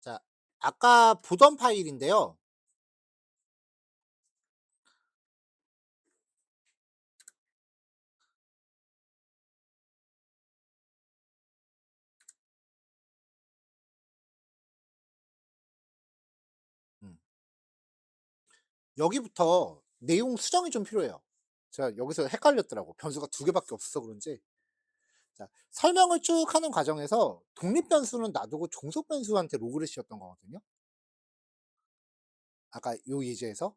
자, 아까 보던 파일인데요. 음, 여기부터 내용 수정이 좀 필요해요. 제가 여기서 헷갈렸더라고. 변수가 두 개밖에 없어서 그런지. 자, 설명을 쭉 하는 과정에서 독립 변수는 놔두고 종속 변수한테 로그를 씌웠던 거거든요. 아까 요 예제에서.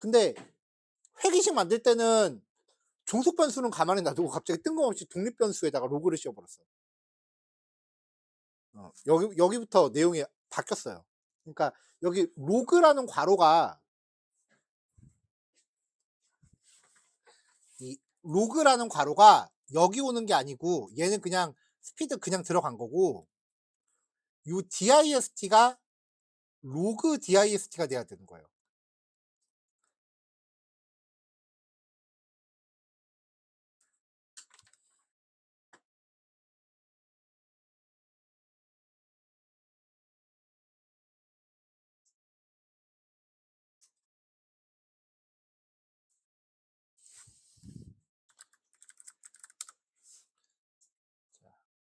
근데 회기식 만들 때는 종속 변수는 가만히 놔두고 갑자기 뜬금없이 독립 변수에다가 로그를 씌워버렸어. 여기부터 내용이 바뀌었어요. 그러니까 여기 로그라는 괄호가 이 로그라는 괄호가 여기 오는 게 아니고 얘는 그냥 스피드 그냥 들어간 거고, 요 dist가 로그 dist가 돼야 되는 거예요.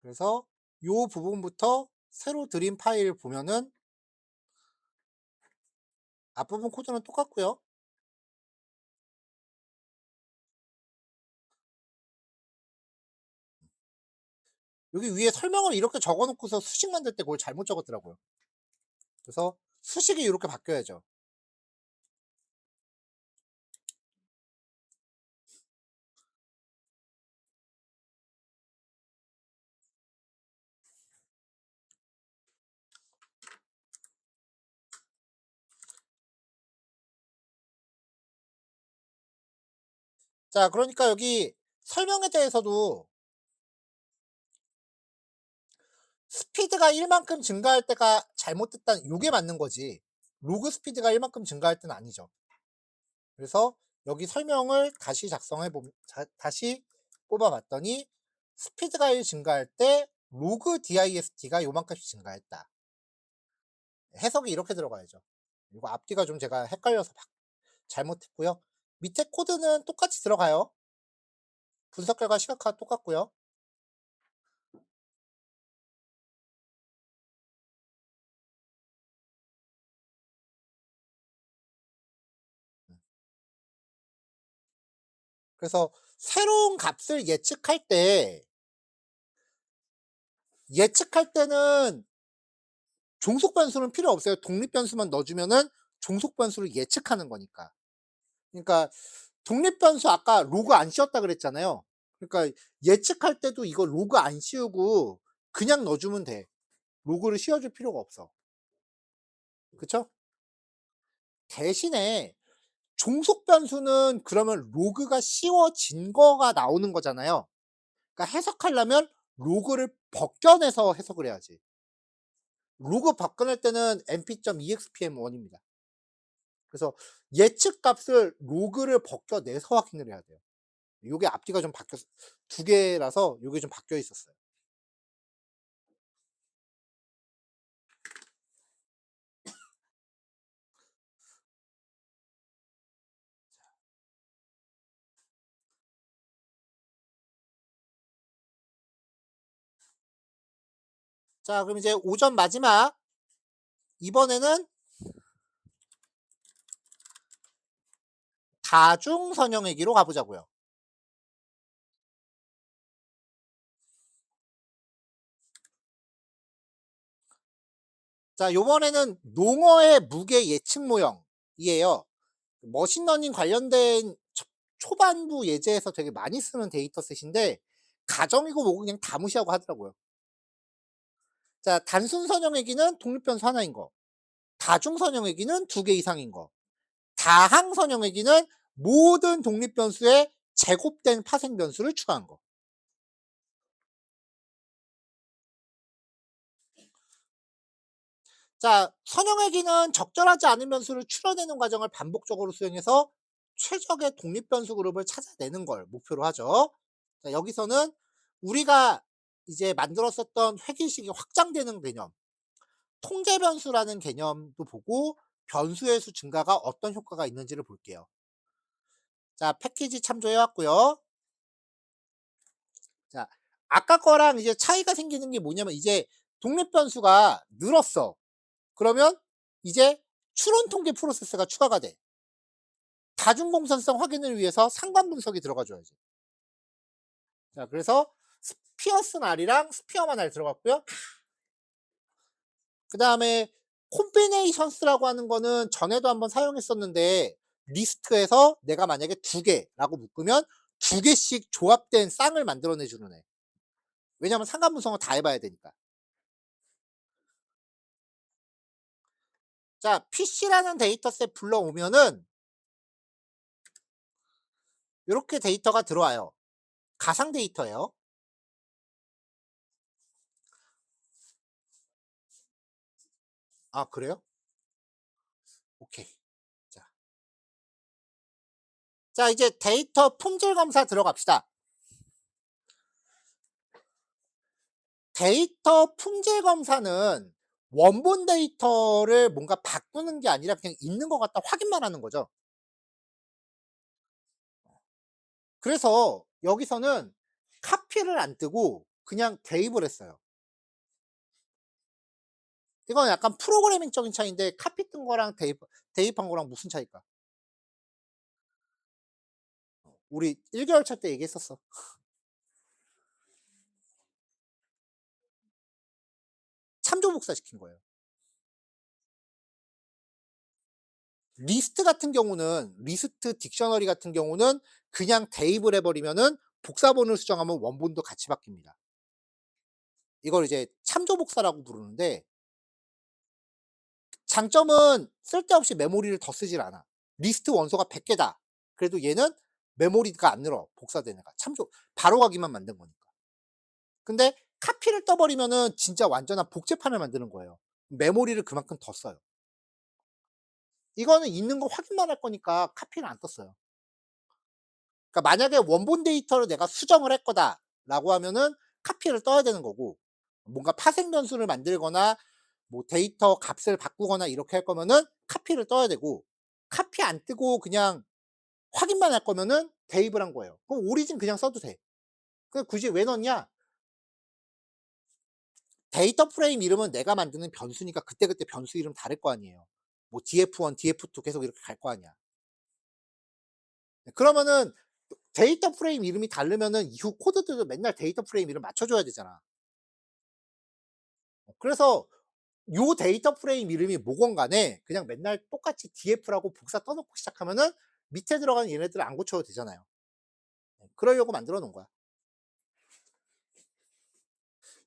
그래서 요 부분부터 새로 들인 파일 보면은 앞부분 코드는 똑같고요. 여기 위에 설명을 이렇게 적어 놓고서 수식 만들 때 그걸 잘못 적었더라고요. 그래서 수식이 이렇게 바뀌어야죠. 자, 그러니까 여기 설명에 대해서도 스피드가 1 만큼 증가할 때가 잘못됐다는 요게 맞는 거지, 로그 스피드가 1 만큼 증가할 때는 아니죠. 그래서 여기 설명을 다시 작성해 보면 다시 뽑아 봤더니 스피드가 1 증가할 때 로그 dist가 요만큼씩 증가했다. 해석이 이렇게 들어가야죠. 이거 앞뒤가 좀 제가 헷갈려서 잘못했고요. 밑에 코드는 똑같이 들어가요. 분석 결과 시각화 똑같고요. 그래서 새로운 값을 예측할 때는 종속 변수는 필요 없어요. 독립 변수만 넣어 주면은 종속 변수를 예측하는 거니까. 그러니까 독립 변수 아까 로그 안 씌웠다 그랬잖아요. 그러니까 예측할 때도 이거 로그 안 씌우고 그냥 넣어 주면 돼. 로그를 씌워 줄 필요가 없어. 그쵸? 대신에 종속 변수는 그러면 로그가 씌워진 거가 나오는 거잖아요. 그러니까 해석하려면 로그를 벗겨내서 해석을 해야지. 로그 벗겨낼 때는 np.expm1입니다. 그래서 예측 값을 로그를 벗겨내서 확인을 해야 돼요. 요게 앞뒤가 좀 바뀌었 두 개라서 요게 좀 바뀌어 있었어요. 자, 그럼 이제 오전 마지막, 이번에는 다중 선형외기로 가 보자고요. 자, 요번에는 농어의 무게 예측 모형이에요. 머신러닝 관련된 초반부 예제에서 되게 많이 쓰는 데이터셋인데 가정이고 뭐고 그냥 다 무시하고 하더라고요. 자, 단순 선형외기는 독립변수 하나인 거, 다중 선형외기는 두 개 이상인 거, 다항 선형외기는 모든 독립변수에 제곱된 파생 변수를 추가한 거. 자, 선형외기는 적절하지 않은 변수를 추려내는 과정을 반복적으로 수행해서 최적의 독립변수 그룹을 찾아내는 걸 목표로 하죠. 자, 여기서는 우리가 이제 만들었었던 회계식이 확장되는 개념, 통제 변수라는 개념도 보고 변수의 수 증가가 어떤 효과가 있는지를 볼게요. 자, 패키지 참조해 왔고요. 자, 아까 거랑 이제 차이가 생기는 게 뭐냐면 이제 독립 변수가 늘었어. 그러면 이제 추론 통계 프로세스가 추가가 돼. 다중 공산성 확인을 위해서 상관 분석이 들어가 줘야지. 자, 그래서 스피어슨 R이랑 스피어만 R 들어갔고요. 그다음에 콤비네이션스라고 하는 거는 전에도 한번 사용했었는데 리스트에서 내가 만약에 2개라고 묶으면 2개씩 조합된 쌍을 만들어내 주는 애. 왜냐하면 상관 분석을 다 해봐야 되니까. 자, PC라는 데이터셋 불러오면은 이렇게 데이터가 들어와요. 가상 데이터예요. 아, 그래요? 오케이. 자, 자 이제 데이터 품질 검사 들어갑시다. 데이터 품질 검사는 원본 데이터를 뭔가 바꾸는 게 아니라 그냥 있는 것 같다 확인만 하는 거죠. 그래서 여기서는 카피를 안 뜨고 그냥 대입을 했어요. 이건 약간 프로그래밍적인 차이인데 카피 뜬 거랑 대입한 거랑 무슨 차이일까? 우리 1개월 차 때 얘기했었어. 참조 복사시킨 거예요. 리스트 같은 경우는 리스트 딕셔너리 같은 경우는 그냥 대입을 해버리면은 복사본을 수정하면 원본도 같이 바뀝니다. 이걸 이제 참조 복사라고 부르는데 장점은 쓸데없이 메모리를 더 쓰질 않아. 리스트 원소가 100개다. 그래도 얘는 메모리가 안 늘어. 복사되는 거. 참조 바로 가기만 만든 거니까. 근데 카피를 떠버리면은 진짜 완전한 복제판을 만드는 거예요. 메모리를 그만큼 더 써요. 이거는 있는 거 확인만 할 거니까 카피를 안 떴어요. 그러니까 만약에 원본 데이터를 내가 수정을 할 거다라고 하면은 카피를 떠야 되는 거고 뭔가 파생 변수를 만들거나 뭐 데이터 값을 바꾸거나 이렇게 할 거면은 카피를 떠야 되고 카피 안 뜨고 그냥 확인만 할 거면은 대입을 한 거예요. 그럼 오리진 그냥 써도 돼. 그 굳이 왜 넣냐? 데이터 프레임 이름은 내가 만드는 변수니까 그때그때 변수 이름 다를 거 아니에요. 뭐 df1, df2 계속 이렇게 갈 거 아니야. 그러면은 데이터 프레임 이름이 다르면은 이후 코드들도 맨날 데이터 프레임 이름 맞춰줘야 되잖아. 그래서 요 데이터 프레임 이름이 뭐건 간에 그냥 맨날 똑같이 df라고 복사 떠놓고 시작하면은 밑에 들어가는 얘네들을 안 고쳐도 되잖아요. 그러려고 만들어 놓은 거야.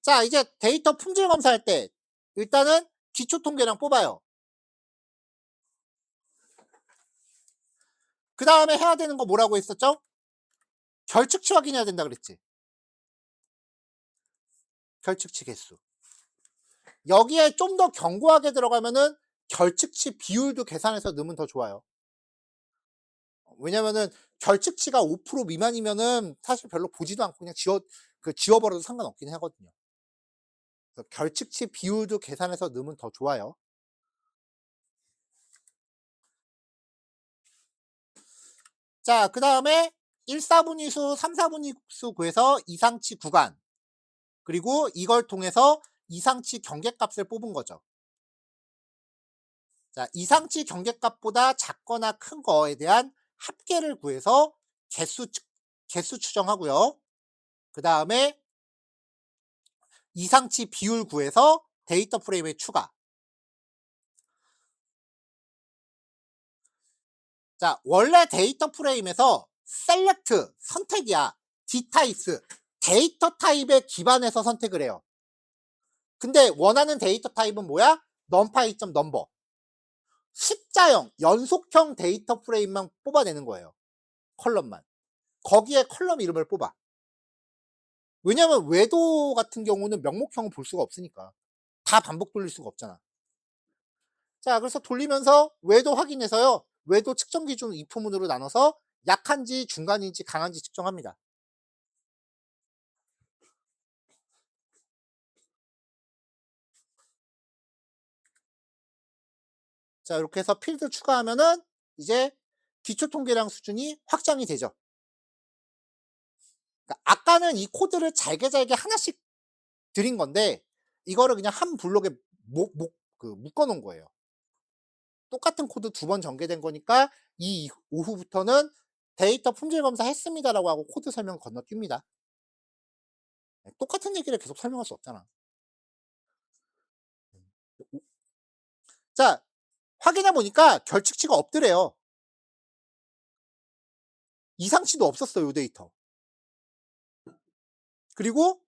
자, 이제 데이터 품질 검사할 때 일단은 기초 통계량 뽑아요. 그 다음에 해야 되는 거 뭐라고 했었죠? 결측치 확인해야 된다 그랬지. 결측치 개수. 여기에 좀 더 견고하게 들어가면은 결측치 비율도 계산해서 넣으면 더 좋아요. 왜냐면은 결측치가 5% 미만이면은 사실 별로 보지도 않고 그냥 지워버려도 상관없긴 하거든요. 그래서 결측치 비율도 계산해서 넣으면 더 좋아요. 자, 그 다음에 1/4분위수, 3/4분위수 구해서 이상치 구간. 그리고 이걸 통해서 이상치 경계값을 뽑은 거죠. 자, 이상치 경계값보다 작거나 큰 거에 대한 합계를 구해서 개수 추정하고요. 그 다음에 이상치 비율 구해서 데이터 프레임의 추가. 자, 원래 데이터 프레임에서 셀렉트 선택이야. dtypes 데이터 타입에 기반해서 선택을 해요. 근데 원하는 데이터 타입은 뭐야? numpy.number 숫자형 연속형 데이터 프레임만 뽑아내는 거예요. 컬럼만. 거기에 컬럼 이름을 뽑아. 왜냐면 외도 같은 경우는 명목형을 볼 수가 없으니까. 다 반복 돌릴 수가 없잖아. 자, 그래서 돌리면서 외도 확인해서요. 외도 측정 기준 if문으로 나눠서 약한지 중간인지 강한지 측정합니다. 자, 이렇게 해서 필드 추가하면은 이제 기초 통계량 수준이 확장이 되죠. 그러니까 아까는 이 코드를 잘게 하나씩 드린 건데 이거를 그냥 한 블록에 묶어 놓은 거예요. 똑같은 코드 2번 전개된 거니까 이 오후부터는 "데이터 품질 검사했습니다."라고 하고 코드 설명 건너뜁니다. 네, 똑같은 얘기를 계속 설명할 수 없잖아. 오 자, 확인해 보니까 결측치가 없더래요. 이상치도 없었어요, 요 데이터. 그리고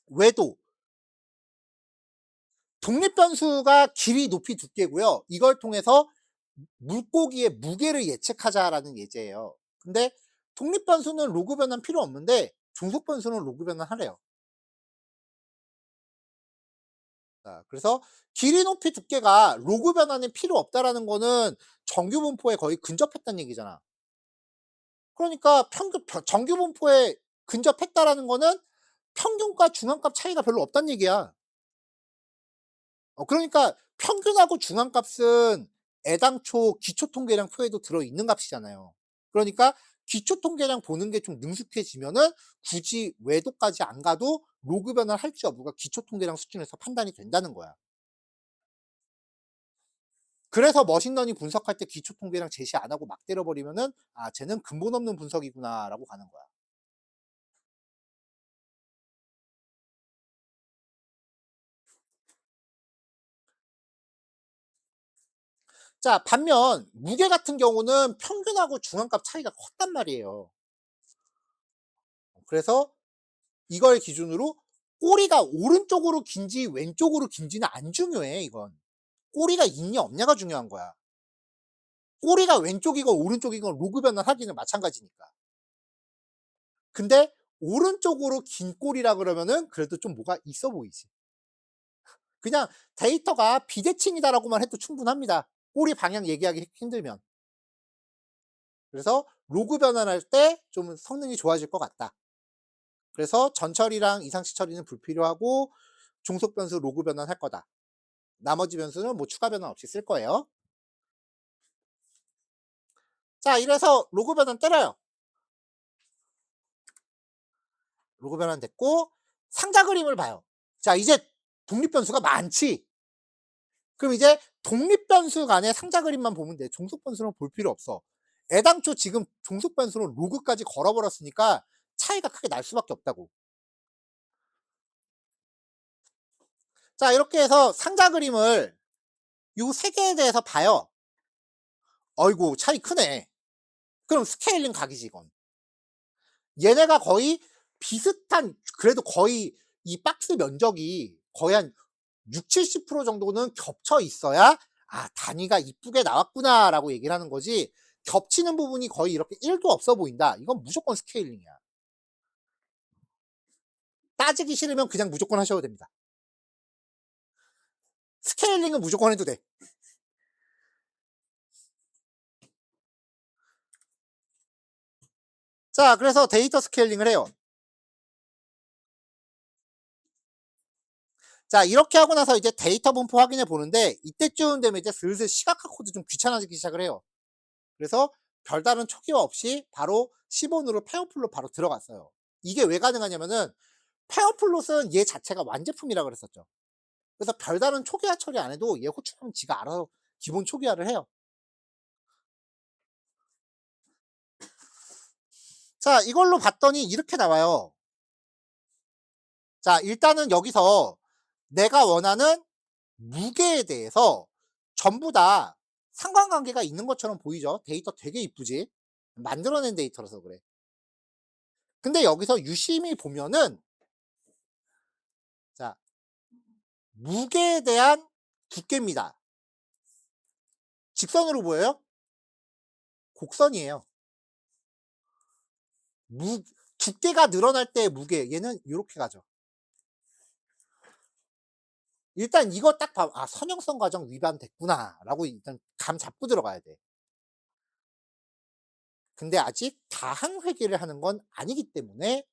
외도, 독립 변수가 길이, 높이, 두께고요. 이걸 통해서 물고기의 무게를 예측하자라는 예제예요. 근데 독립 변수는 로그 변환 필요 없는데 종속 변수는 로그 변환하래요. 자, 그래서 길이, 높이, 두께가 로그 변환이 필요 없다라는 거는 정규 분포에 거의 근접했다는 얘기잖아. 그러니까 정규 분포에 근접했다라는 거는 평균과 중앙값 차이가 별로 없다는 얘기야. 그러니까 평균하고 중앙값은 애당초 기초 통계량 표에도 들어있는 값이잖아요. 그러니까 기초 통계량 보는 게 좀 능숙해지면은 굳이 외도까지 안 가도 로그 변화를 할지 여부가 기초 통계량 수준에서 판단이 된다는 거야. 그래서 머신러닝 분석할 때 기초 통계량 제시 안 하고 막 때려 버리면은 '아, 쟤는 근본 없는 분석이구나.'라고 가는 거야. 자, 반면 무게 같은 경우는 평균하고 중앙값 차이가 컸단 말이에요. 그래서 이걸 기준으로 꼬리가 오른쪽으로 긴지 왼쪽으로 긴지는 안 중요해, 이건. 꼬리가 있냐 없냐가 중요한 거야. 꼬리가 왼쪽이건 오른쪽이건 로그 변환하기는 마찬가지니까. 근데 오른쪽으로 긴 꼬리라 그러면은 그래도 좀 뭐가 있어 보이지. 그냥 데이터가 비대칭이다라고만 해도 충분합니다. 꼬리 방향 얘기하기 힘들면. 그래서 로그 변환할 때 좀 성능이 좋아질 것 같다. 그래서 전처리랑 이상치 처리는 불필요하고 종속 변수 로그 변환할 거다. 나머지 변수는 뭐 추가 변환 없이 쓸 거예요. 자, 이래서 로그 변환 때려요. 로그 변환 됐고 상자 그림을 봐요. 자, 이제 독립 변수가 많지. 그럼 이제 독립 변수 간의 상자 그림만 보면 돼. 종속 변수는 볼 필요 없어. 애당초 지금 종속 변수로 로그까지 걸어 버렸으니까 차이가 크게 날 수밖에 없다고. 자, 이렇게 해서 상자 그림을 요 세 개에 대해서 봐요. 어이구, 차이 크네. 그럼 스케일링 각이지 이건. 얘네가 거의 비슷한, 그래도 거의 이 박스 면적이 거의 한 60~70% 정도는 겹쳐 있어야 '아, 단위가 이쁘게 나왔구나.'라고 얘기를 하는 거지, 겹치는 부분이 거의 이렇게 1도 없어 보인다. 이건 무조건 스케일링이야. 따지기 싫으면 그냥 무조건 하셔도 됩니다. 스케일링은 무조건 해도 돼. 자, 그래서 데이터 스케일링을 해요. 자, 이렇게 하고 나서 이제 데이터 분포 확인해 보는데 이때쯤 되면 이제 슬슬 시각화 코드 좀 귀찮아지기 시작을 해요. 그래서 별다른 초기화 없이 바로 시본으로 페어플롯 바로 들어갔어요. 이게 왜 가능하냐면은 페어플롯은 얘 자체가 완제품이라 그랬었죠. 그래서 별다른 초기화 처리 안 해도 얘 호출하면 지가 알아서 기본 초기화를 해요. 자, 이걸로 봤더니 이렇게 나와요. 자, 일단은 여기서 내가 원하는 무게에 대해서 전부 다 상관관계가 있는 것처럼 보이죠? 데이터 되게 이쁘지? 만들어낸 데이터라서 그래. 근데 여기서 유심히 보면은, 자, 무게에 대한 두께입니다. 직선으로 보여요? 곡선이에요. 무 두께가 늘어날 때의 무게, 얘는 요렇게 가죠. 일단 이거 딱 봐 '아, 선형성 과정 위반됐구나.'라고 일단 감 잡고 들어가야 돼. 근데 아직 다항 회계를 하는 건 아니기 때문에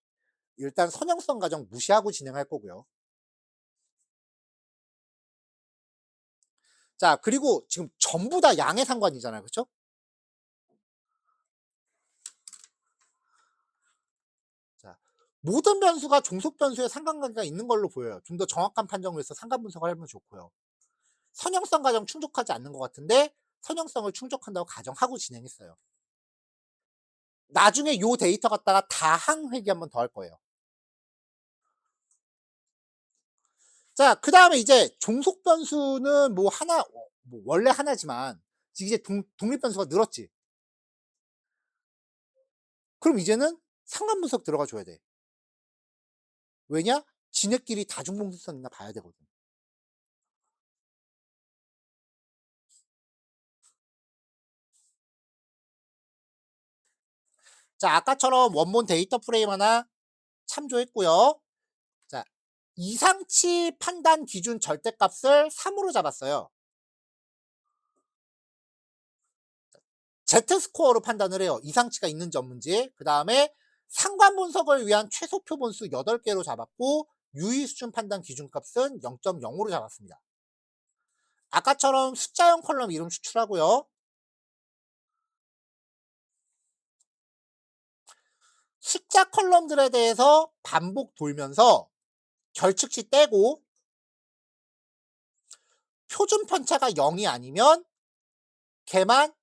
일단 선형성 과정 무시하고 진행할 거고요. 자, 그리고 지금 전부 다 양의 상관이잖아요. 그쵸? 자, 모든 변수가 종속 변수에 상관관계가 있는 걸로 보여요. 좀 더 정확한 판정을 위해서 상관 분석을 하면 좋고요. 선형성 가정 충족하지 않는 것 같은데 선형성을 충족한다고 가정하고 진행했어요. 나중에 요 데이터 갖다가 다항 회귀 한 번 더 할 거예요. 자, 그다음에 이제 종속 변수는 뭐 하나 뭐 원래 하나지만 이제 독립 변수가 늘었지. 그럼 이제는 상관 분석 들어가 줘야 돼. 왜냐? 지네끼리 다중공통성 있나 봐야 되거든. 자, 아까처럼 원본 데이터 프레임 하나 참조했고요. 자, 이상치 판단 기준 절대값을 3으로 잡았어요. Z스코어로 판단을 해요. 이상치가 있는지 없는지. 그 다음에 상관 분석을 위한 최소 표본수 8개로 잡았고 유의 수준 판단 기준값은 0.0으로 잡았습니다. 아까처럼 숫자형 컬럼 이름 추출하고요. 숫자 컬럼들에 대해서 반복 돌면서 결측시 떼고 표준 편차가 0이 아니면 걔만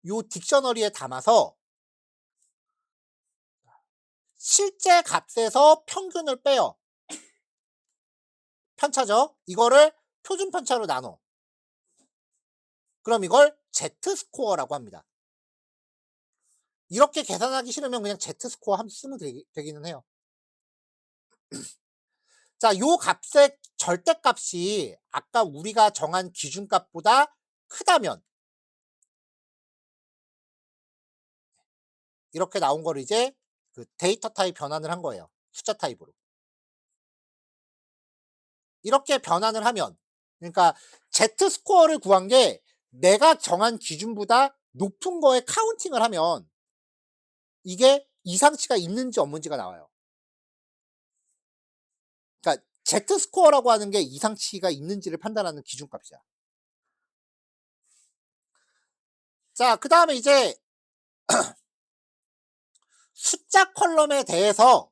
요 딕셔너리에 담아서 실제 값에서 평균을 빼요. 편차죠. 이거를 표준 편차로 나눠. 그럼 이걸 Z스코어라고 합니다. 이렇게 계산하기 싫으면 그냥 Z스코어 함수 쓰면 되기는 해요. 자, 요 값의 절대값이 아까 우리가 정한 기준값보다 크다면 이렇게 나온 거를 이제 그 데이터 타입 변환을 한 거예요. 숫자 타입으로. 이렇게 변환을 하면 그러니까 Z스코어를 구한 게 내가 정한 기준보다 높은 거에 카운팅을 하면 이게 이상치가 있는지 없는지가 나와요. 그러니까 Z스코어라고 하는 게 이상치가 있는지를 판단하는 기준값이야. 자, 그 다음에 이제 숫자 컬럼에 대해서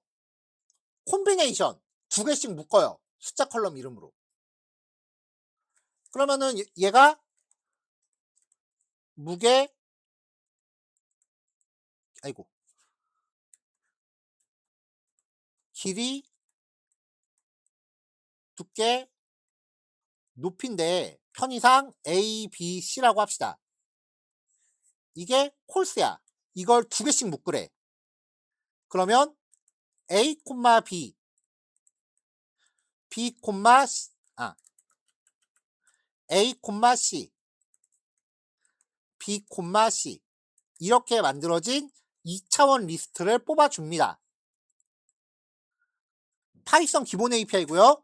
콤비네이션 2개씩 묶어요. 숫자 컬럼 이름으로. 그러면은 얘가 무게, 아이고, 길이, 두께, 높이인데 편의상 A, B, C라고 합시다. 이게 콜스야. 이걸 2개씩 묶으래. 그러면 A, B, B, C, A, C, B, C 이렇게 만들어진 2차원 리스트를 뽑아줍니다. 파이썬 기본 API고요.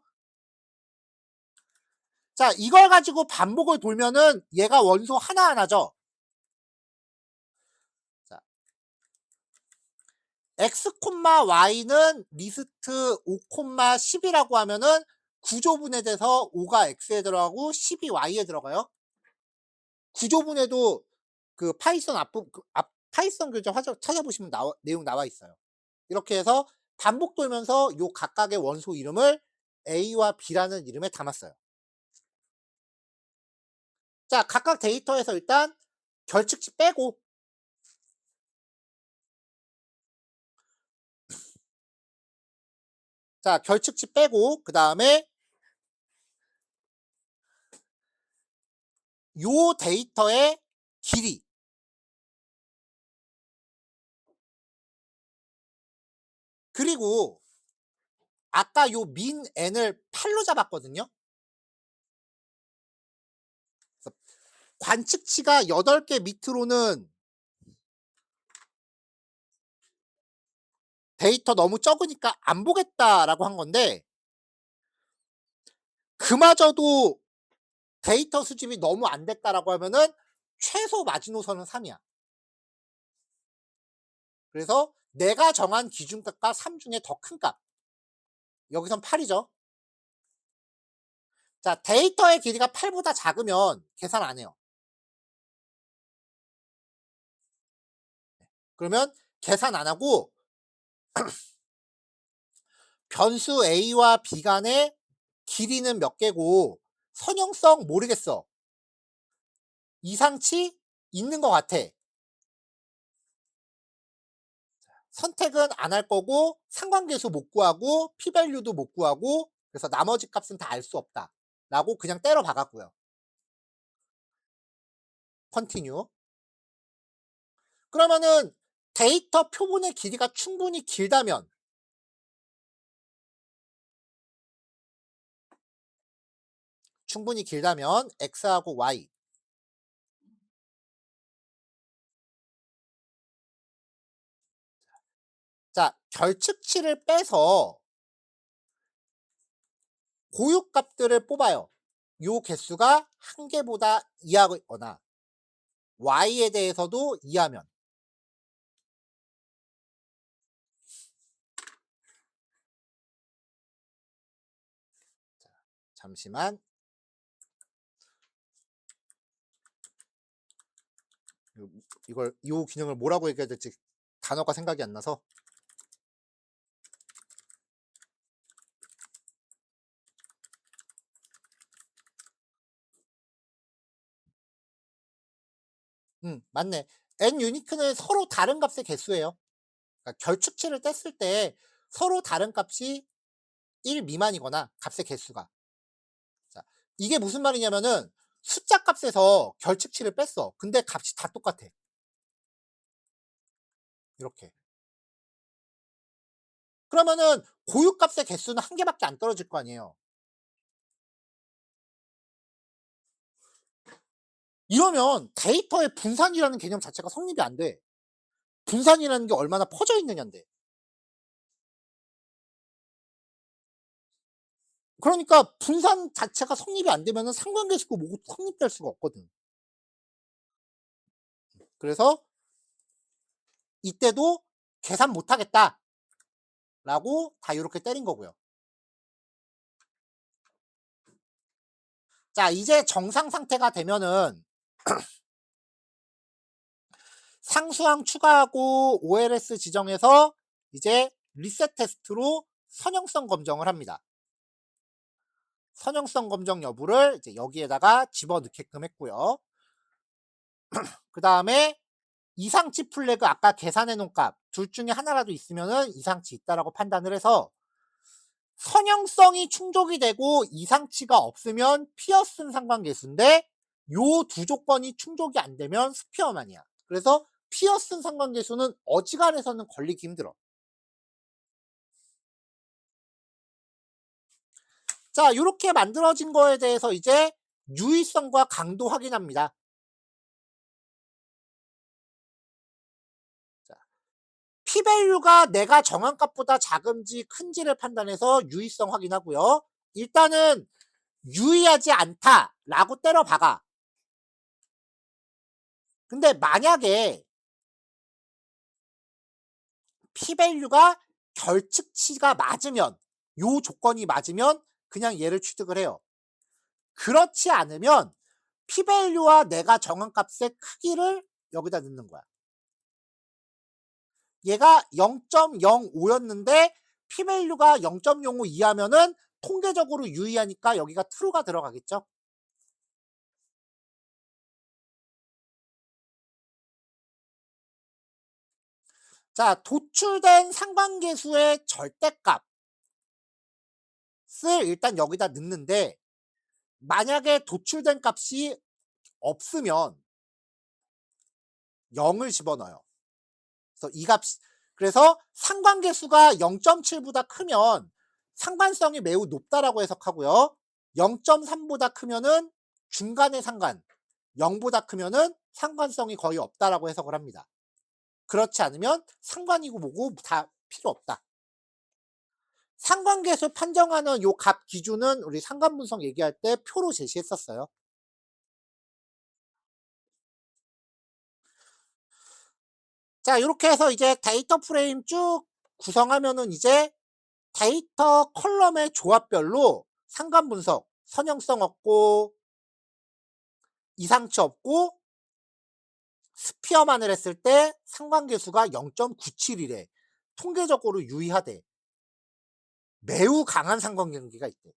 자, 이걸 가지고 반복을 돌면은 얘가 원소 하나하나죠. 자, X, Y는 리스트 5, 10이라고 하면은 구조분해돼서 5가 X에 들어가고 10이 Y에 들어가요. 구조분해도 그 파이썬 파이썬 교재 찾아보시면 내용 나와 있어요. 이렇게 해서 반복 돌면서 요 각각의 원소 이름을 A와 B라는 이름에 담았어요. 자, 각각 데이터에서 일단 결측치 빼고 자, 결측치 빼고 그 다음에 요 데이터의 길이 그리고 아까 요 민 n을 8로 잡았거든요. 그래서 관측치가 8개 밑으로는 데이터 너무 적으니까 안 보겠다라고 한 건데 그마저도 데이터 수집이 너무 안 됐다라고 하면은 최소 마지노선은 3이야. 그래서 내가 정한 기준값과 3 중에 더 큰 값. 여기선 8이죠. 자, 데이터의 길이가 8보다 작으면 계산 안 해요. 그러면 계산 안 하고 변수 a와 b 간의 길이는 몇 개고 선형성 모르겠어. 이상치 있는 것 같아. 선택은 안 할 거고 상관계수 못 구하고 p-value도 못 구하고 그래서 나머지 값은 다 알 수 없다 라고 그냥 때려 박았고요. continue. 그러면은 데이터 표본의 길이가 충분히 길다면 x하고 y. 자, 결측치를 빼서 고유값들을 뽑아요. 요 개수가 한 개보다 이하거나 y에 대해서도 이하면. 잠시만. 이걸 이 기능을 뭐라고 얘기해야 될지 단어가 생각이 안 나서. 맞네. n 유니크는 서로 다른 값의 개수예요. 그러니까 결축치를 뗐을 때 서로 다른 값이 1 미만이거나 값의 개수가. 자, 이게 무슨 말이냐면은 숫자 값에서 결측치를 뺐어. 근데 값이 다 똑같아. 이렇게. 그러면은 고유값의 개수는 한 개밖에 안 떨어질 거 아니에요. 이러면 데이터의 분산이라는 개념 자체가 성립이 안 돼. 분산이라는 게 얼마나 퍼져 있느냐인데. 그러니까 분산 자체가 성립이 안 되면은 상관계수고 뭐고 성립될 수가 없거든. 그래서 이때도 계산 못 하겠다 라고 다 요렇게 때린 거고요. 자, 이제 정상 상태가 되면은 상수항 추가하고 OLS 지정해서 이제 리셋 테스트로 선형성 검정을 합니다. 선형성 검정 여부를 이제 여기에다가 집어넣게끔 했고요. 그 다음에 이상치 플래그 아까 계산해 놓은 값 둘 중에 하나라도 있으면은 이상치 있다라고 판단을 해서 선형성이 충족이 되고 이상치가 없으면 피어슨 상관계수인데 요 두 조건이 충족이 안 되면 스피어만이야. 그래서 피어슨 상관계수는 어지간해서는 걸리기 힘들어. 자, 이렇게 만들어진 거에 대해서 이제 유의성과 강도 확인합니다. 자, p-value가 내가 정한 값보다 작은지 큰지를 판단해서 유의성 확인하고요. 일단은 유의하지 않다라고 때려 박아. 근데 만약에 p-value가 결측치가 맞으면 요 조건이 맞으면 그냥 얘를 취득을 해요. 그렇지 않으면 p-value와 내가 정한 값의 크기를 여기다 넣는 거야. 얘가 0.05였는데 p-value가 0.05 이하면은 통계적으로 유의하니까 여기가 true가 들어가겠죠. 자, 도출된 상관계수의 절대값을 일단 여기다 넣는데 만약에 도출된 값이 없으면 0을 집어넣어요. 그래서 이 값, 그래서 상관계수가 0.7보다 크면 상관성이 매우 높다라고 해석하고요. 0.3보다 크면은 중간의 상관, 0보다 크면은 상관성이 거의 없다라고 해석을 합니다. 그렇지 않으면 상관이고 뭐고 다 필요 없다. 상관계수 판정하는 요 값 기준은 우리 상관분석 얘기할 때 표로 제시했었어요. 자, 이렇게 해서 이제 데이터 프레임 쭉 구성하면은 이제 데이터 컬럼의 조합별로 상관분석, 선형성 없고 이상치 없고 스피어만을 했을 때 상관계수가 0.97이래. 통계적으로 유의하대. 매우 강한 상관관계가 있대.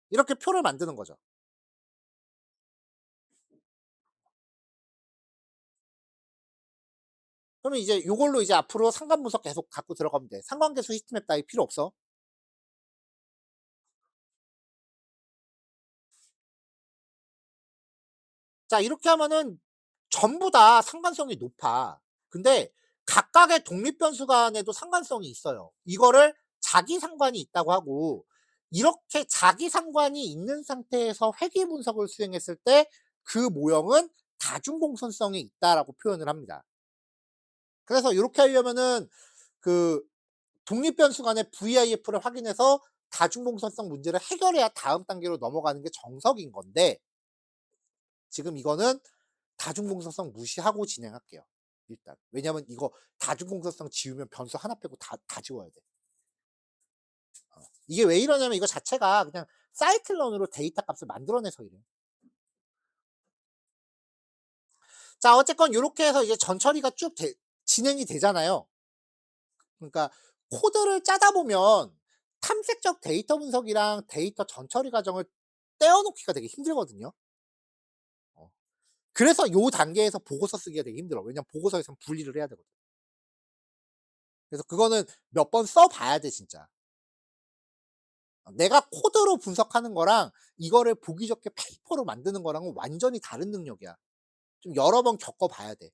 이렇게 표를 만드는 거죠. 그러면 이제 요걸로 이제 앞으로 상관 분석 계속 갖고 들어가면 돼. 상관계수 히트맵 따위 필요 없어. 자, 이렇게 하면은 전부 다 상관성이 높아. 근데 각각의 독립 변수 간에도 상관성이 있어요. 이거를 자기 상관이 있다고 하고, 이렇게 자기 상관이 있는 상태에서 회귀 분석을 수행했을 때 그 모형은 다중 공선성이 있다라고 표현을 합니다. 그래서 요렇게 하려면은 그 독립 변수 간의 VIF를 확인해서 다중 공선성 문제를 해결해야 다음 단계로 넘어가는 게 정석인 건데, 지금 이거는 다중공성성 무시하고 진행할게요, 일단. 왜냐면 이거 다중공성성 지우면 변수 하나 빼고 다 지워야 돼. 이게 왜 이러냐면 이거 자체가 그냥 사이클런으로 데이터 값을 만들어내서 이래요. 자, 어쨌건 요렇게 해서 이제 전처리가 쭉 진행이 되잖아요. 그러니까 코드를 짜다 보면 탐색적 데이터 분석이랑 데이터 전처리 과정을 떼어 놓기가 되게 힘들거든요. 어. 그래서 요 단계에서 보고서 쓰기가 되게 힘들어. 왜냐면 보고서에선 분리를 해야 되거든. 그래서 그거는 몇 번 써 봐야 돼, 진짜. 내가 코드로 분석하는 거랑 이거를 보기 좋게 페이퍼로 만드는 거랑은 완전히 다른 능력이야. 좀 여러 번 겪어 봐야 돼.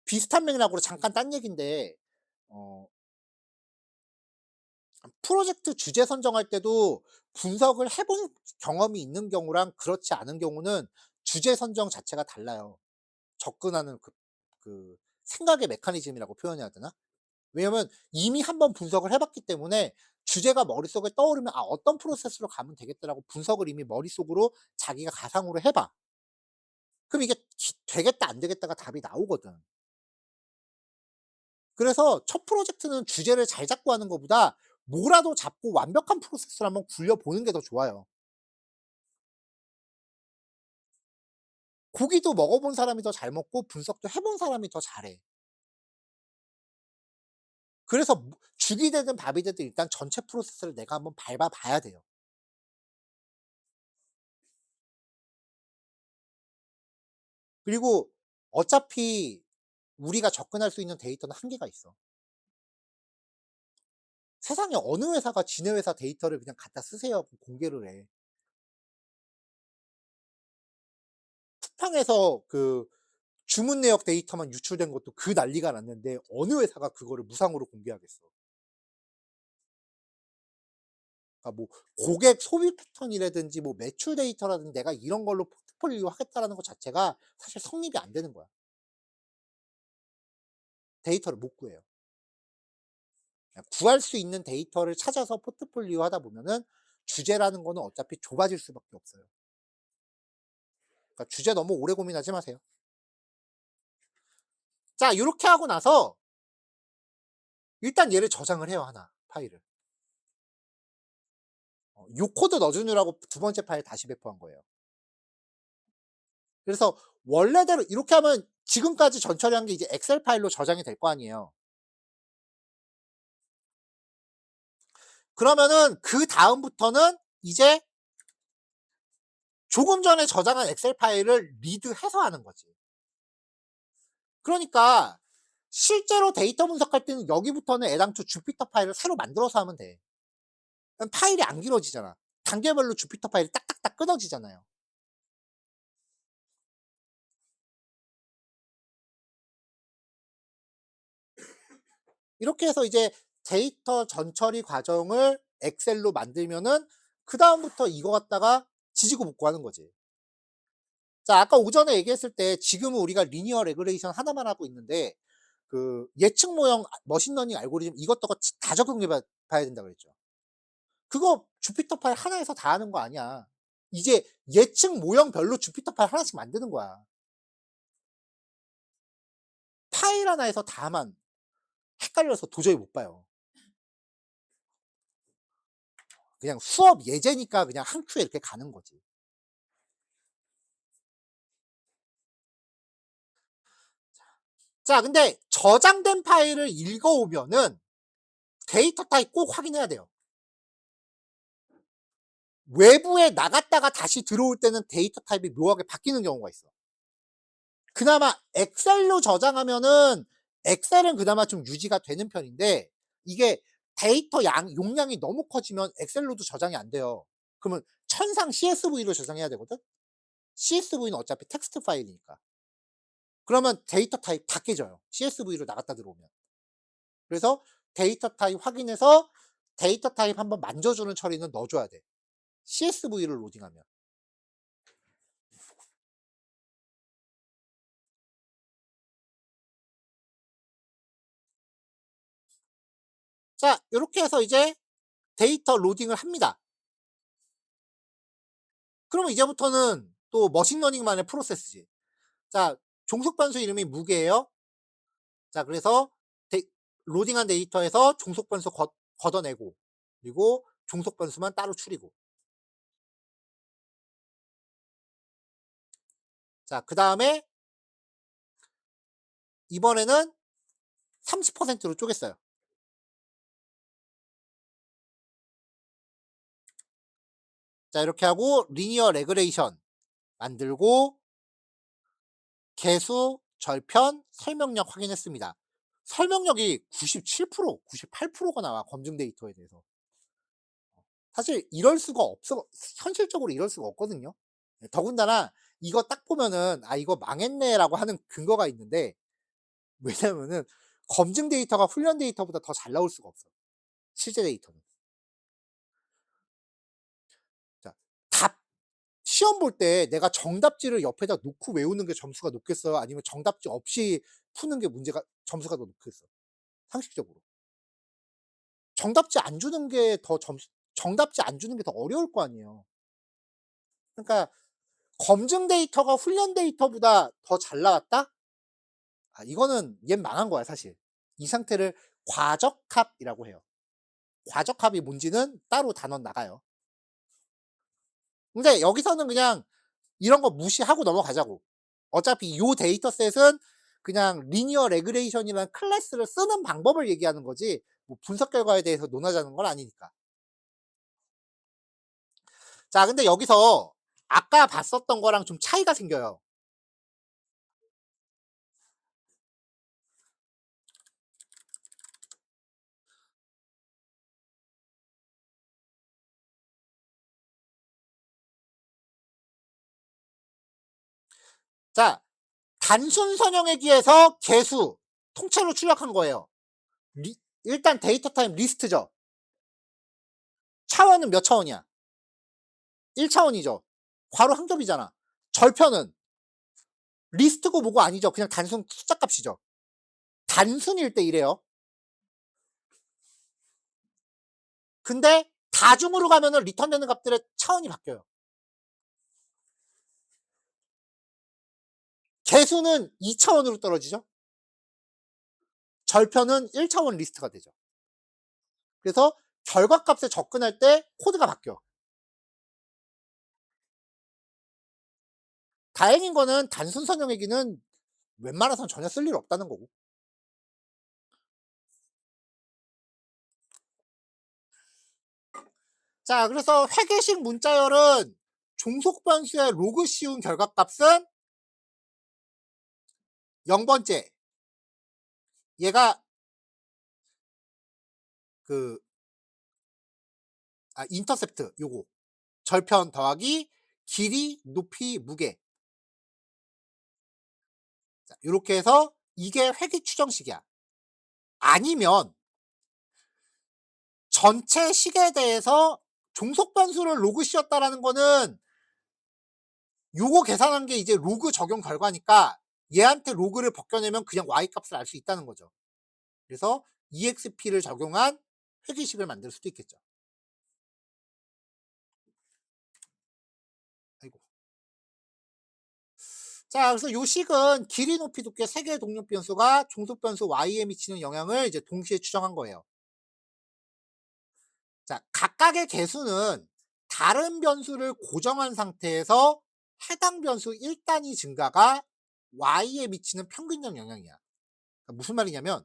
비슷한 맥락으로 잠깐 딴 얘기인데, 어 프로젝트 주제 선정할 때도 분석을 해본 경험이 있는 경우랑 그렇지 않은 경우는 주제 선정 자체가 달라요. 접근하는 그 생각의 메커니즘이라고 표현해야 되나? 왜냐면 이미 한번 분석을 해 봤기 때문에 주제가 머릿속에 떠오르면 '아, 어떤 프로세스로 가면 되겠다.'라고 분석을 이미 머릿속으로 자기가 가상으로 해 봐. 그럼 이게 되겠다 안 되겠다가 답이 나오거든. 그래서 첫 프로젝트는 주제를 잘 잡고 하는 것보다 뭐라도 잡고 완벽한 프로세스를 한번 굴려 보는 게 더 좋아요. 고기도 먹어 본 사람이 더 잘 먹고 분석도 해본 사람이 더 잘해. 그래서 죽이 되든 밥이 되든 일단 전체 프로세스를 내가 한번 밟아 봐야 돼요. 그리고 어차피 우리가 접근할 수 있는 데이터는 한계가 있어. 세상에 어느 회사가 지네 회사 데이터를 그냥 갖다 쓰세요 하고 공개를 해. 쿠팡에서 그 주문 내역 데이터만 유출된 것도 그 난리가 났는데 어느 회사가 그거를 무상으로 공개하겠어. 그러니까 뭐 고객 소비 패턴이라든지 뭐 매출 데이터라든지 내가 이런 걸로 포트폴리오 하겠다라는 것 자체가 사실 성립이 안 되는 거야. 데이터를 못 구해요. 그냥 구할 수 있는 데이터를 찾아서 포트폴리오 하다 보면은 주제라는 거는 어차피 좁아질 수밖에 없어요. 그러니까 주제 너무 오래 고민하지 마세요. 자, 요렇게 하고 나서 일단 얘를 저장을 해요, 하나 파일을. 요 코드 넣어 주느라고 두 번째 파일 다시 배포한 거예요. 그래서 원래대로 이렇게 하면 지금까지 전처리한 게 이제 엑셀 파일로 저장이 될 거 아니에요. 그러면은 그다음부터는 이제 조금 전에 저장한 엑셀 파일을 리드해서 하는 거지. 그러니까 실제로 데이터 분석할 때는 여기부터는 애당초 주피터 파일을 새로 만들어서 하면 돼. 그럼 파일이 안 길어지잖아. 단계별로 주피터 파일이 딱딱딱 끊어지잖아요. 이렇게 해서 이제 데이터 전처리 과정을 엑셀로 만들면은 그다음부터 이거 갖다가 지지고 볶고 하는 거지. 자, 아까 오전에 얘기했을 때 지금은 우리가 리니어 레그레이션 하나만 하고 있는데 그 예측 모형 머신러닝 알고리즘 이것저것 다 적용해 봐야 된다 그랬죠. 그거 주피터 파일 하나에서 다 하는 거 아니야. 이제 예측 모형별로 주피터 파일 하나씩 만드는 거야. 파일 하나에서 다만 헷갈려서 도저히 못 봐요. 그냥 수업 예제니까 그냥 한 큐에 이렇게 가는 거지. 자, 근데 저장된 파일을 읽어오면은 데이터 타입 꼭 확인해야 돼요. 외부에 나갔다가 다시 들어올 때는 데이터 타입이 묘하게 바뀌는 경우가 있어. 그나마 엑셀로 저장하면은 엑셀은 그나마 좀 유지가 되는 편인데 이게 데이터 용량이 너무 커지면 엑셀로도 저장이 안 돼요. 그러면 천상 CSV로 저장해야 되거든? CSV는 어차피 텍스트 파일이니까. 그러면 데이터 타입 다 깨져요. CSV로 나갔다 들어오면. 그래서 데이터 타입 확인해서 데이터 타입 한번 만져주는 처리는 넣어줘야 돼. CSV를 로딩하면. 자, 이렇게 해서 이제 데이터 로딩을 합니다. 그러면 이제부터는 또 머신러닝만의 프로세스지. 자, 종속 변수 이름이 무게예요. 자, 그래서 로딩한 데이터에서 종속 변수 걷어내고 그리고 종속 변수만 따로 추리고. 자, 그다음에 이번에는 30%로 쪼갰어요. 자, 이렇게 하고 리니어 레그레이션 만들고 개수, 절편, 설명력 확인했습니다. 설명력이 97%, 98%가 나와, 검증 데이터에 대해서. 사실 이럴 수가 없어. 현실적으로 이럴 수가 없거든요. 네, 더군다나 이거 딱 보면은 '아 이거 망했네.'라고 하는 근거가 있는데 왜냐면은 검증 데이터가 훈련 데이터보다 더 잘 나올 수가 없어, 실제 데이터는. 자, 답 시험 볼 때 내가 정답지를 옆에다 놓고 외우는 게 점수가 높겠어요? 아니면 정답지 없이 푸는 게 문제가 점수가 더 높겠어요? 상식적으로. 정답지 안 주는 게 더 점수 정답지 안 주는 게 더 어려울 거 아니에요. 그러니까 검증 데이터가 훈련 데이터보다 더 잘 나왔다? 아 이거는 얜 망한 거야 사실. 이 상태를 과적합이라고 해요. 과적합이 뭔지는 따로 단원 나가요. 근데 여기서는 그냥 이런 거 무시하고 넘어가자고. 어차피 요 데이터셋은 그냥 리니어 레그레이션이라는 클래스를 쓰는 방법을 얘기하는 거지 뭐 분석 결과에 대해서 논하자는 건 아니니까. 자, 근데 여기서 아까 봤었던 거랑 좀 차이가 생겨요. 자, 단순 선형외기에서 개수 통째로 출력한 거예요. 일단 데이터 타입 리스트죠. 차원은 몇 차원이야? 1차원이죠. 괄호 한 겹이잖아. 절편은 리스트고 뭐고 아니죠. 그냥 단순 숫자 값이죠. 단순일 때 이래요. 근데 다중으로 가면은 리턴되는 값들의 차원이 바뀌어요. 개수는 2차원으로 떨어지죠. 절편은 1차원 리스트가 되죠. 그래서 결과값에 접근할 때 코드가 바뀌어. 다행인 거는 단순 선형외기는 웬만해선 전혀 쓸 일 없다는 거고. 자, 그래서 회계식 문자열은 종속 변수의 로그 씌운 결과값은 0번째. 얘가 그 인터셉트 요거. 절편 더하기 길이, 높이, 무게. 자, 요렇게 해서 이게 회귀 추정식이야. 아니면 전체 식에 대해서 종속 변수를 로그 씌웠다라는 거는 요거 계산한 게 이제 로그 적용 결과니까 얘한테 로그를 벗겨내면 그냥 y 값을 알 수 있다는 거죠. 그래서 EXP를 적용한 회귀식을 만들 수도 있겠죠. 아이고. 자, 그래서 요 식은 길이, 높이, 두께 세 개의 동력 변수가 종속 변수 y에 미치는 영향을 이제 동시에 추정한 거예요. 자, 각각의 개수는 다른 변수를 고정한 상태에서 해당 변수 1단위 증가가 y에 미치는 평균적 영향이야. 그러니까 무슨 말이냐면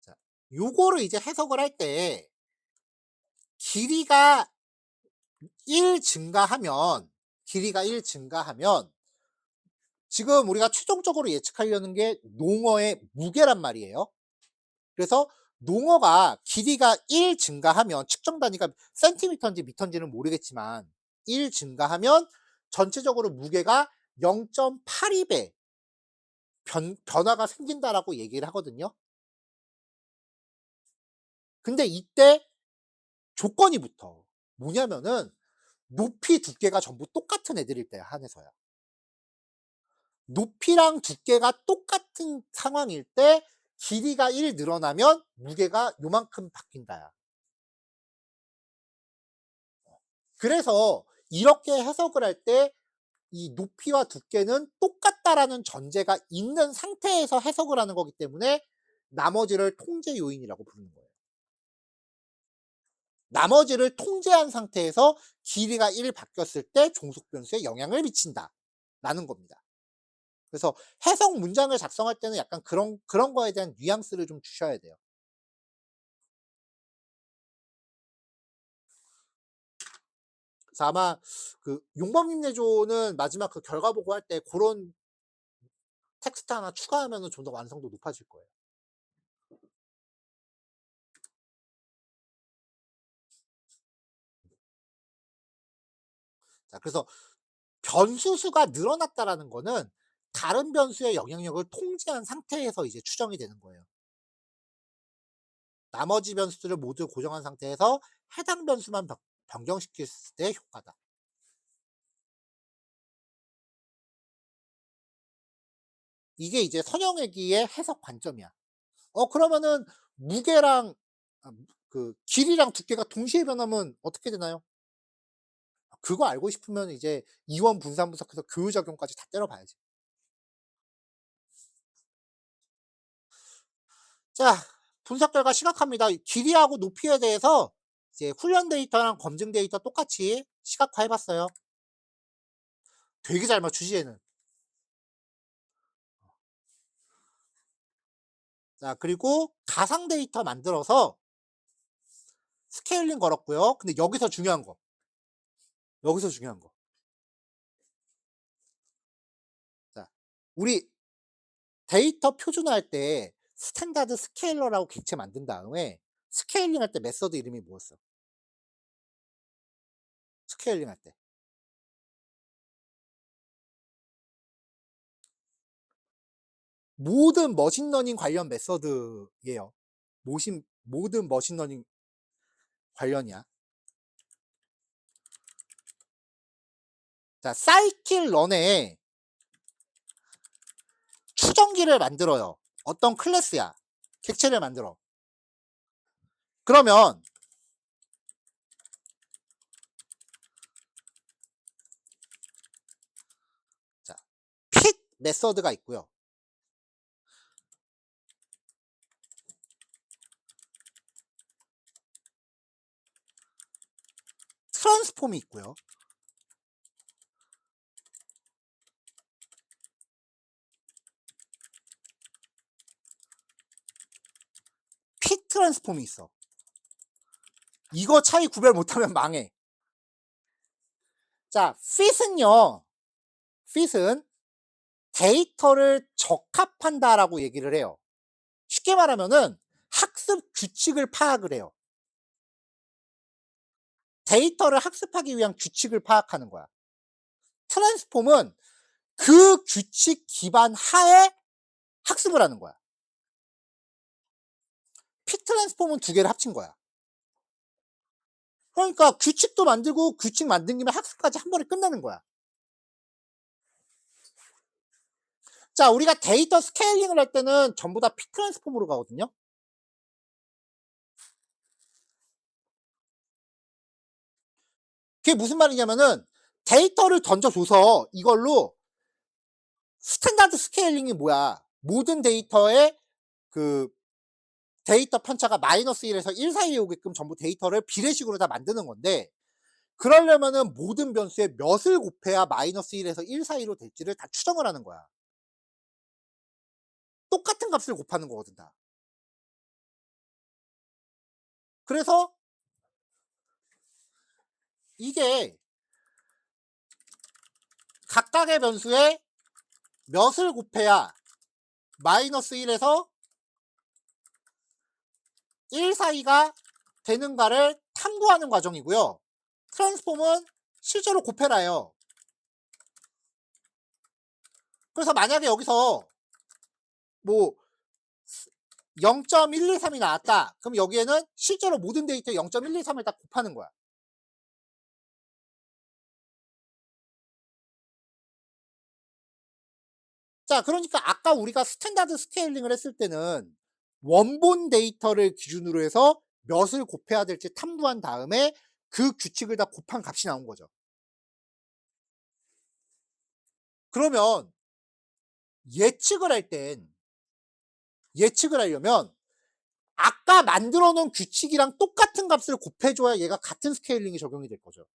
자, 요거를 이제 해석을 할 때 길이가 1 증가하면 길이가 1 증가하면 지금 우리가 최종적으로 예측하려는 게 농어의 무게란 말이에요. 그래서 농어가 길이가 1 증가하면 측정 단위가 센티미터인지 미터인지는 모르겠지만 1 증가하면 전체적으로 무게가 0.82배 변화가 생긴다라고 얘기를 하거든요. 근데 이때 조건이 붙어. 뭐냐면은 높이 두께가 전부 똑같은 애들일 때 한해서야. 높이랑 두께가 똑같은 상황일 때 길이가 1 늘어나면 무게가 요만큼 바뀐다야. 그래서 이렇게 해석을 할 때 이 높이와 두께는 똑같다라는 전제가 있는 상태에서 해석을 하는 거기 때문에 나머지를 통제 요인이라고 부르는 거예요. 나머지를 통제한 상태에서 길이가 1 바뀌었을 때 종속 변수에 영향을 미친다라는 겁니다. 그래서 해석 문장을 작성할 때는 약간 그런 거에 대한 뉘앙스를 좀 주셔야 돼요. 그래서 아마 그 용범임내조는 마지막 그 결과 보고할 때 고런 텍스트 하나 추가하면은 좀 더 완성도 높아질 거예요. 자, 그래서 변수 수가 늘어났다라는 거는 다른 변수의 영향력을 통제한 상태에서 이제 추정이 되는 거예요. 나머지 변수들을 모두 고정한 상태에서 해당 변수만 변경시켰을 때 효과다. 이게 이제 선형외기의 해석 관점이야. 그러면은 무게랑 그 길이랑 두께가 동시에 변하면 어떻게 되나요? 그거 알고 싶으면 이제 이원 분산 분석해서 교유 적용까지 다 때려 봐야지. 자, 분석 결과 시각화입니다. 길이하고 높이에 대해서 이제 훈련 데이터랑 검증 데이터 똑같이 시각화해 봤어요. 되게 잘 맞추지 얘는. 자, 그리고 가상 데이터 만들어서 스케일링 걸었고요. 근데 여기서 중요한 거. 여기서 중요한 거. 자, 우리 데이터 표준화할 때 스탠다드 스케일러라고 객체 만든 다음에 스케일링 할 때 메서드 이름이 뭐였어? 스케일링 할 때. 모든 머신러닝 관련 메서드예요. 모든 머신러닝 관련이야. 자, 사이클 런에 추정기를 만들어요. 어떤 클래스야. 객체를 만들어. 그러면 자, 핏 메서드가 있고요. 트랜스폼이 있고요. 핏 트랜스폼이 있어. 이거 차이 구별 못하면 망해. 자, fit은요. fit은 데이터를 적합한다라고 얘기를 해요. 쉽게 말하면은 학습 규칙을 파악을 해요. 데이터를 학습하기 위한 규칙을 파악하는 거야. 트랜스폼은 그 규칙 기반 하에 학습을 하는 거야. 핏 트랜스폼은 두 개를 합친 거야. 그러니까 규칙도 만들고 규칙 만든 김에 학습까지 한 번에 끝내는 거야. 자, 우리가 데이터 스케일링을 할 때는 전부 다 핏 트랜스폼으로 가거든요. 그게 무슨 말이냐면은 데이터를 던져줘서 이걸로 스탠다드 스케일링이 뭐야? 모든 데이터의 그 데이터 편차가 -1에서 1 사이에 오게끔 전부 데이터를 비례식으로 다 만드는 건데, 그러려면은 모든 변수의 몇을 곱해야 -1에서 1 사이로 될지를 다 추정을 하는 거야. 똑같은 값을 곱하는 거거든 다. 그래서 이게 각각의 변수의 몇을 곱해야 -1에서 1 사이가 되는가를 탐구하는 과정이고요. 트랜스폼은 실제로 곱해놔요. 그래서 만약에 여기서 뭐 0.123이 나왔다. 그럼 여기에는 실제로 모든 데이터 0.123을 다 곱하는 거야. 자, 그러니까 아까 우리가 스탠다드 스케일링을 했을 때는 원본 데이터를 기준으로 해서 몇을 곱해야 될지 탐구한 다음에 그 규칙을 다 곱한 값이 나온 거죠. 그러면 예측을 할 땐, 예측을 하려면 아까 만들어 놓은 규칙이랑 똑같은 값을 곱해줘야 얘가 같은 스케일링이 적용이 될 거죠.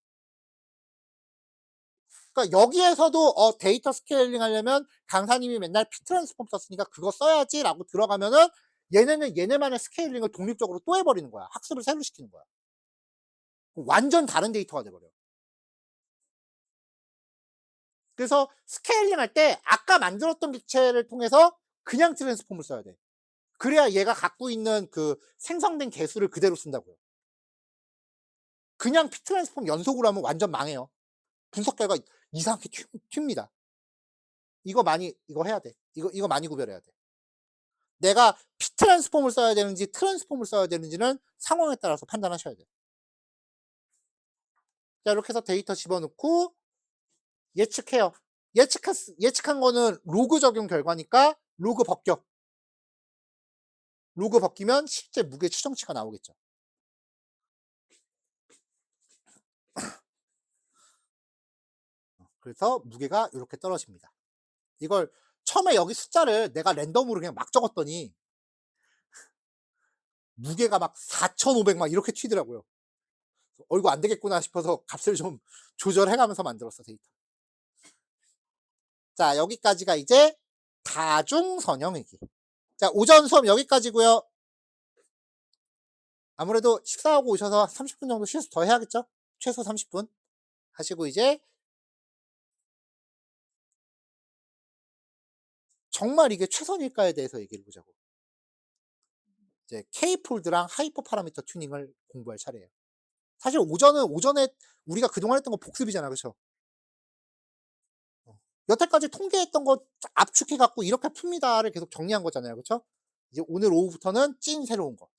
그러니까 여기에서도 데이터 스케일링 하려면 강사님이 맨날 피 트랜스폼 썼으니까 그거 써야지라고 들어가면은 얘네는 얘네만의 스케일링을 독립적으로 또 해버리는 거야. 학습을 새로 시키는 거야. 완전 다른 데이터가 돼버려. 그래서 스케일링 할 때 아까 만들었던 객체를 통해서 그냥 트랜스폼을 써야 돼. 그래야 얘가 갖고 있는 그 생성된 개수를 그대로 쓴다고요. 그냥 피 트랜스폼 연속으로 하면 완전 망해요. 분석 결과 이상하게 튑니다. 이거 해야 돼. 이거 많이 구별해야 돼. 내가 피 트랜스폼을 써야 되는지 트랜스폼을 써야 되는지는 상황에 따라서 판단하셔야 돼요. 자, 이렇게 해서 데이터 집어넣고 예측해요. 예측한 거는 로그 적용 결과니까 로그 벗겨. 로그 벗기면 실제 무게 추정치가 나오겠죠. 그래서 무게가 이렇게 떨어집니다. 이걸 처음에 여기 숫자를 내가 랜덤으로 그냥 막 적었더니 무게가 막 4,500 막 이렇게 튀더라고요. 이거 안 되겠구나 싶어서 값을 좀 조절해 가면서 만들었어, 데이터. 자, 여기까지가 이제 다중선형이기. 자, 오전 수업 여기까지고요. 아무래도 식사하고 오셔서 30분 정도 쉬어서 더 해야겠죠? 최소 30분 하시고 이제 정말 이게 최선일까에 대해서 얘기해 보자고. 이제 K-폴드랑 하이퍼 파라미터 튜닝을 공부할 차례예요. 사실 오전에 우리가 그동안 했던 거 복습이잖아. 그쵸? 여태까지 통계했던 거 압축해 갖고 이렇게 풉니다를 계속 정리한 거잖아요. 그쵸? 이제 오늘 오후부터는 찐 새로운 거.